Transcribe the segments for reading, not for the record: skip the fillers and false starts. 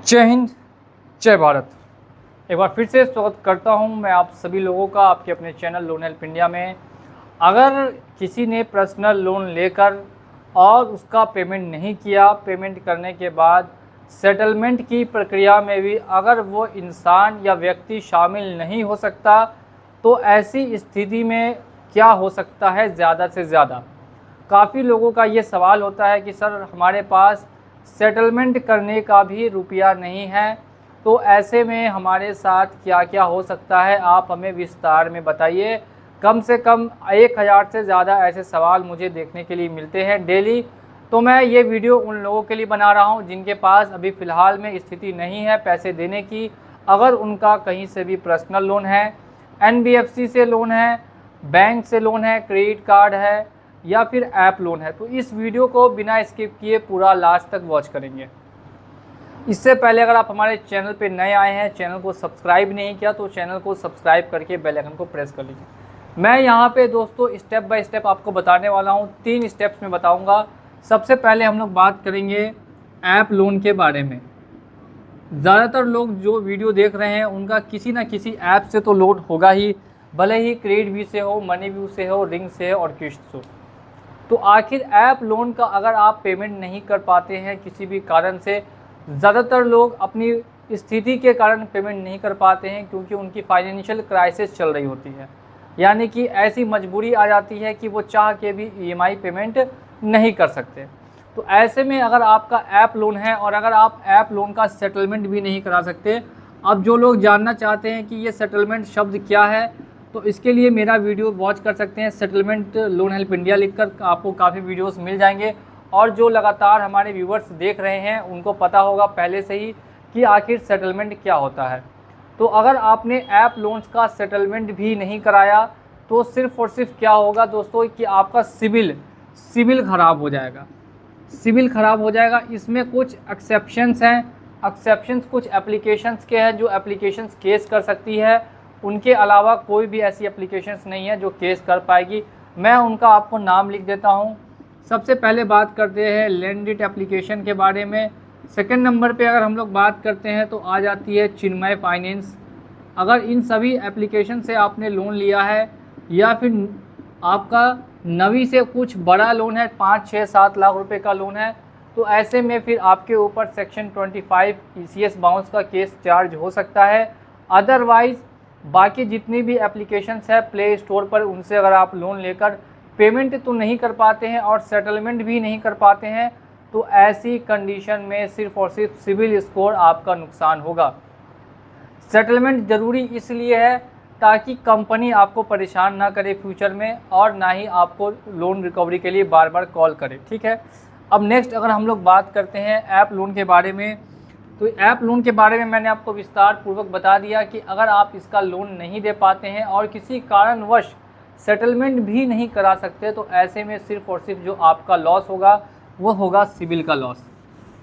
जय हिंद, जय भारत। एक बार फिर से स्वागत करता हूं मैं आप सभी लोगों का आपके अपने चैनल लोन हेल्प इंडिया में। अगर किसी ने पर्सनल लोन लेकर और उसका पेमेंट नहीं किया, पेमेंट करने के बाद सेटलमेंट की प्रक्रिया में भी अगर वो इंसान या व्यक्ति शामिल नहीं हो सकता, तो ऐसी स्थिति में क्या हो सकता है ज़्यादा से ज़्यादा। काफ़ी लोगों का ये सवाल होता है कि सर हमारे पास सेटलमेंट करने का भी रुपया नहीं है, तो ऐसे में हमारे साथ क्या क्या हो सकता है, आप हमें विस्तार में बताइए। कम से कम 1000 से ज़्यादा ऐसे सवाल मुझे देखने के लिए मिलते हैं डेली। तो मैं ये वीडियो उन लोगों के लिए बना रहा हूँ जिनके पास अभी फ़िलहाल में स्थिति नहीं है पैसे देने की। अगर उनका कहीं से भी पर्सनल लोन है, NBFC से लोन है, बैंक से लोन है, क्रेडिट कार्ड है या फिर ऐप लोन है, तो इस वीडियो को बिना स्किप किए पूरा लास्ट तक वॉच करेंगे। इससे पहले अगर आप हमारे चैनल पे नए आए हैं, चैनल को सब्सक्राइब नहीं किया तो चैनल को सब्सक्राइब करके बेल आइकन को प्रेस कर लीजिए। मैं यहाँ पे दोस्तों स्टेप बाय स्टेप आपको बताने वाला हूँ, 3 स्टेप्स में बताऊँगा। सबसे पहले हम लोग बात करेंगे ऐप लोन के बारे में। ज़्यादातर लोग जो वीडियो देख रहे हैं उनका किसी न किसी ऐप से तो लोन होगा ही, भले ही क्रेडिट व्यू से हो, मनी व्यू से हो, रिंग से हो और किस्त से हो। तो आखिर ऐप लोन का अगर आप पेमेंट नहीं कर पाते हैं किसी भी कारण से, ज़्यादातर लोग अपनी स्थिति के कारण पेमेंट नहीं कर पाते हैं क्योंकि उनकी फाइनेंशियल क्राइसिस चल रही होती है, यानी कि ऐसी मजबूरी आ जाती है कि वो चाह के भी EMI पेमेंट नहीं कर सकते। तो ऐसे में अगर आपका ऐप लोन है और अगर आप ऐप लोन का सेटलमेंट भी नहीं करा सकते, अब जो लोग जानना चाहते हैं कि ये सेटलमेंट शब्द क्या है, तो इसके लिए मेरा वीडियो वॉच कर सकते हैं। सेटलमेंट लोन हेल्प इंडिया लिखकर आपको काफ़ी वीडियोस मिल जाएंगे और जो लगातार हमारे व्यूवर्स देख रहे हैं उनको पता होगा पहले से ही कि आखिर सेटलमेंट क्या होता है। तो अगर आपने ऐप लोन्स का सेटलमेंट भी नहीं कराया तो सिर्फ़ और सिर्फ क्या होगा दोस्तों कि आपका सिविल ख़राब हो जाएगा। सिविल ख़राब हो जाएगा। इसमें कुछ एक्सेप्शंस हैं। एक्सेप्शंस कुछ एप्लीकेशंस के हैं जो एप्लीकेशंस केस कर सकती है, उनके अलावा कोई भी ऐसी एप्लीकेशंस नहीं है जो केस कर पाएगी। मैं उनका आपको नाम लिख देता हूं। सबसे पहले बात करते हैं लैंडिट एप्लीकेशन के बारे में। सेकंड नंबर पे अगर हम लोग बात करते हैं तो आ जाती है चिन्मय फाइनेंस। अगर इन सभी एप्लीकेशन से आपने लोन लिया है या फिर आपका नवी से कुछ बड़ा लोन है, 5, 6, 7 लाख रुपए का लोन है, तो ऐसे में फिर आपके ऊपर सेक्शन 25 ECS बाउंस का केस चार्ज हो सकता है। अदरवाइज़ बाकी जितनी भी एप्लीकेशंस है प्ले स्टोर पर, उनसे अगर आप लोन लेकर पेमेंट तो नहीं कर पाते हैं और सेटलमेंट भी नहीं कर पाते हैं, तो ऐसी कंडीशन में सिर्फ़ और सिर्फ सिविल स्कोर आपका नुकसान होगा। सेटलमेंट ज़रूरी इसलिए है ताकि कंपनी आपको परेशान ना करे फ्यूचर में और ना ही आपको लोन रिकवरी के लिए बार बार कॉल करे। ठीक है, अब नेक्स्ट अगर हम लोग बात करते हैं ऐप लोन के बारे में, तो ऐप लोन के बारे में मैंने आपको विस्तार पूर्वक बता दिया कि अगर आप इसका लोन नहीं दे पाते हैं और किसी कारणवश सेटलमेंट भी नहीं करा सकते, तो ऐसे में सिर्फ और सिर्फ जो आपका लॉस होगा वो होगा सिविल का लॉस।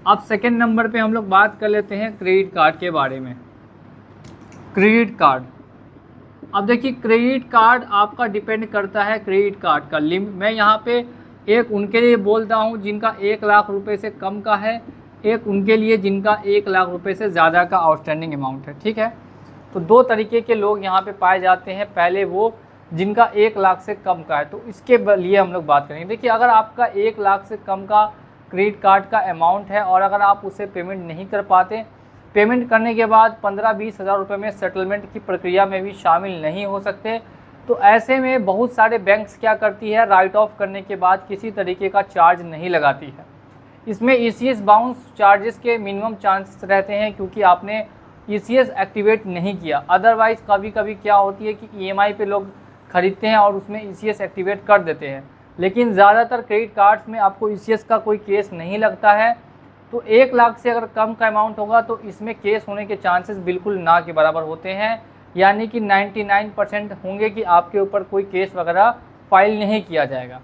अब सेकंड नंबर पे हम लोग बात कर लेते हैं क्रेडिट कार्ड के बारे में। क्रेडिट कार्ड, अब देखिए क्रेडिट कार्ड आपका डिपेंड करता है क्रेडिट कार्ड का लिमिट। मैं यहाँ पे एक उनके लिए बोलता हूँ जिनका 1 लाख रुपये से कम का है, एक उनके लिए जिनका 1 लाख रुपए से ज़्यादा का आउटस्टैंडिंग अमाउंट है। ठीक है, तो 2 तरीके के लोग यहाँ पे पाए जाते हैं। पहले वो जिनका 1 लाख से कम का है, तो इसके लिए हम लोग बात करेंगे। देखिए अगर आपका 1 लाख से कम का क्रेडिट कार्ड का अमाउंट है और अगर आप उसे पेमेंट नहीं कर पाते, पेमेंट करने के बाद 15-20 हज़ार रुपये में सेटलमेंट की प्रक्रिया में भी शामिल नहीं हो सकते, तो ऐसे में बहुत सारे बैंक्स क्या करती है, राइट ऑफ करने के बाद किसी तरीके का चार्ज नहीं लगाती है। इसमें ECS बाउंस चार्जेस के मिनिमम चांसेस रहते हैं क्योंकि आपने ECS एक्टिवेट नहीं किया। अदरवाइज़ कभी कभी क्या होती है कि EMI पे लोग ख़रीदते हैं और उसमें ECS एक्टिवेट कर देते हैं, लेकिन ज़्यादातर क्रेडिट कार्ड्स में आपको ECS का कोई केस नहीं लगता है। तो 1 लाख से अगर कम का अमाउंट होगा तो इसमें केस होने के चांसेस बिल्कुल ना के बराबर होते हैं, यानी कि 99% होंगे कि आपके ऊपर कोई केस वगैरह फाइल नहीं किया जाएगा,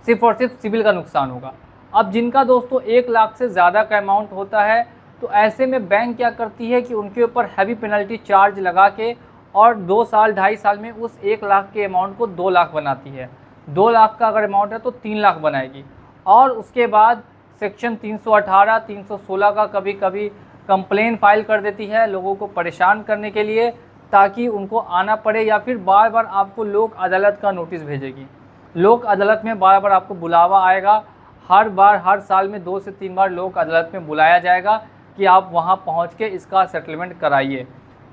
सिर्फ और सिर्फ सिविल का नुकसान होगा। अब जिनका दोस्तों 1 लाख से ज़्यादा का अमाउंट होता है, तो ऐसे में बैंक क्या करती है कि उनके ऊपर हैवी पेनल्टी चार्ज लगा के और 2 साल 2.5 साल में उस 1 लाख के अमाउंट को 2 लाख बनाती है। 2 लाख का अगर अमाउंट है तो 3 लाख बनाएगी और उसके बाद सेक्शन 318, 316 का कभी कभी कंप्लेन फाइल कर देती है लोगों को परेशान करने के लिए, ताकि उनको आना पड़े, या फिर बार बार आपको लोक अदालत का नोटिस भेजेगी। लोक अदालत में बार बार आपको बुलावा आएगा, हर साल में 2 से 3 बार लोक अदालत में बुलाया जाएगा कि आप वहां पहुंच के इसका सेटलमेंट कराइए।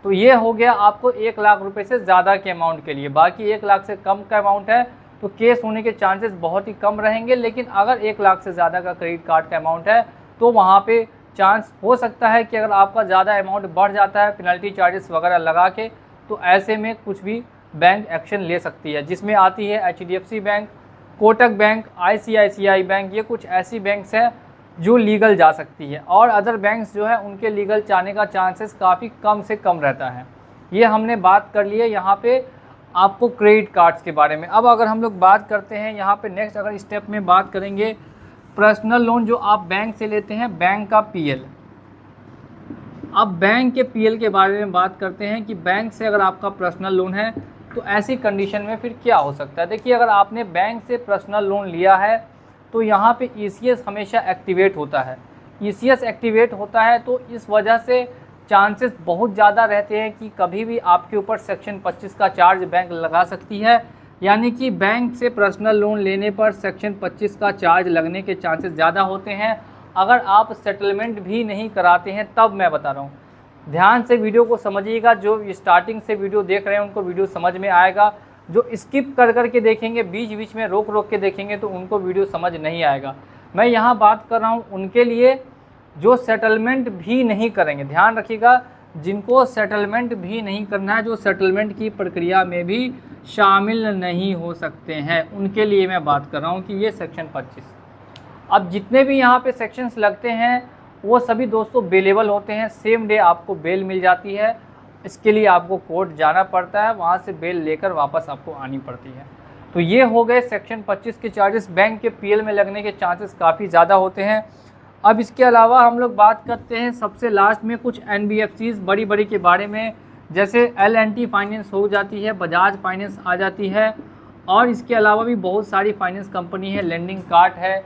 तो ये हो गया आपको 1 लाख रुपए से ज़्यादा के अमाउंट के लिए। बाकी 1 लाख से कम का अमाउंट है तो केस होने के चांसेस बहुत ही कम रहेंगे, लेकिन अगर 1 लाख से ज़्यादा का क्रेडिट कार्ड का अमाउंट है तो वहाँ पे चांस हो सकता है कि अगर आपका ज़्यादा अमाउंट बढ़ जाता है पेनल्टी चार्जेस वगैरह लगा के, तो ऐसे में कुछ भी बैंक एक्शन ले सकती है, जिसमें आती है HDFC bank, Kotak bank, ICICI bank. ये कुछ ऐसी बैंक्स हैं जो लीगल जा सकती है, और अदर बैंक्स जो है उनके लीगल जाने का चांसेस काफ़ी कम से कम रहता है। ये हमने बात कर ली है यहाँ पे आपको क्रेडिट कार्ड्स के बारे में। अब अगर हम लोग बात करते हैं यहाँ पे नेक्स्ट अगर स्टेप में बात करेंगे पर्सनल लोन जो आप बैंक से लेते हैं, बैंक का PL। अब बैंक के PL के बारे में बात करते हैं कि बैंक से अगर आपका पर्सनल लोन है तो ऐसी कंडीशन में फिर क्या हो सकता है। देखिए, अगर आपने बैंक से पर्सनल लोन लिया है तो यहाँ पे ECS हमेशा एक्टिवेट होता है। ECS एक्टिवेट होता है तो इस वजह से चांसेस बहुत ज़्यादा रहते हैं कि कभी भी आपके ऊपर सेक्शन 25 का चार्ज बैंक लगा सकती है। यानी कि बैंक से पर्सनल लोन लेने पर सेक्शन 25 का चार्ज लगने के चांसेस ज़्यादा होते हैं। अगर आप सेटलमेंट भी नहीं कराते हैं तब, मैं बता रहा हूँ, ध्यान से वीडियो को समझिएगा। जो स्टार्टिंग से वीडियो देख रहे हैं उनको वीडियो समझ में आएगा, जो स्किप कर के देखेंगे, बीच बीच में रोक के देखेंगे तो उनको वीडियो समझ नहीं आएगा। मैं यहाँ बात कर रहा हूँ उनके लिए जो सेटलमेंट भी नहीं करेंगे। ध्यान रखिएगा, जिनको सेटलमेंट भी नहीं करना है, जो सेटलमेंट की प्रक्रिया में भी शामिल नहीं हो सकते हैं, उनके लिए मैं बात कर रहा हूँ कि ये सेक्शन 25। अब जितने भी यहाँ पे सेक्शंस लगते हैं वो सभी दोस्तों बेलेबल होते हैं। सेम डे आपको बेल मिल जाती है। इसके लिए आपको कोर्ट जाना पड़ता है, वहाँ से बेल लेकर वापस आपको आनी पड़ती है। तो ये हो गए सेक्शन 25 के चार्जेस। बैंक के PL में लगने के चांसेस काफ़ी ज़्यादा होते हैं। अब इसके अलावा हम लोग बात करते हैं सबसे लास्ट में कुछ NBFCs बड़ी के बारे में, जैसे L&T फाइनेंस हो जाती है, बजाज फाइनेंस आ जाती है, और इसके अलावा भी बहुत सारी फाइनेंस कंपनी है, लेंडिंग कार्ट है,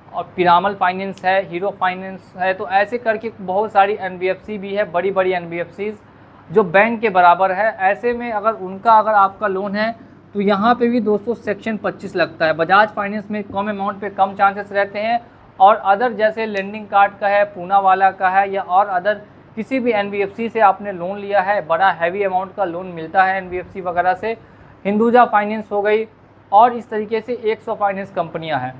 और पिरामल फाइनेंस है, हीरो फाइनेंस है। तो ऐसे करके बहुत सारी NBFC भी है, बड़ी NBFCs जो बैंक के बराबर है। ऐसे में अगर आपका लोन है तो यहाँ पे भी दोस्तों सेक्शन 25 लगता है। बजाज फाइनेंस में कम अमाउंट पे कम चांसेस रहते हैं, और अदर जैसे लेंडिंग कार्ड का है, पूना वाला का है, या और अदर किसी भी NBFC से आपने लोन लिया है, बड़ा हैवी अमाउंट का लोन मिलता है NBFC वगैरह से, हिंदुजा फाइनेंस हो गई, और इस तरीके से 100 फाइनेंस कंपनियां हैं।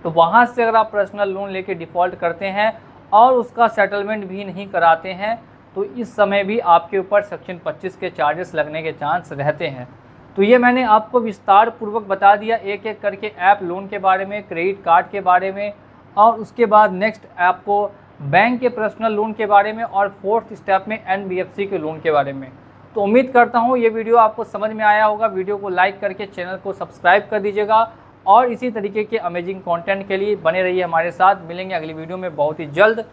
तो वहाँ से अगर आप पर्सनल लोन लेके डिफ़ॉल्ट करते हैं और उसका सेटलमेंट भी नहीं कराते हैं तो इस समय भी आपके ऊपर सेक्शन 25 के चार्जेस लगने के चांस रहते हैं। तो ये मैंने आपको विस्तार पूर्वक बता दिया एक एक करके, ऐप लोन के बारे में, क्रेडिट कार्ड के बारे में, और उसके बाद नेक्स्ट आपको बैंक के पर्सनल लोन के बारे में, और 4th स्टेप में NBFC के लोन के बारे में। तो उम्मीद करता हूँ ये वीडियो आपको समझ में आया होगा। वीडियो को लाइक करके चैनल को सब्सक्राइब कर दीजिएगा, और इसी तरीके के अमेजिंग कंटेंट के लिए बने रहिए हमारे साथ। मिलेंगे अगली वीडियो में बहुत ही जल्द।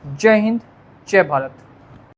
जय हिंद, जय भारत।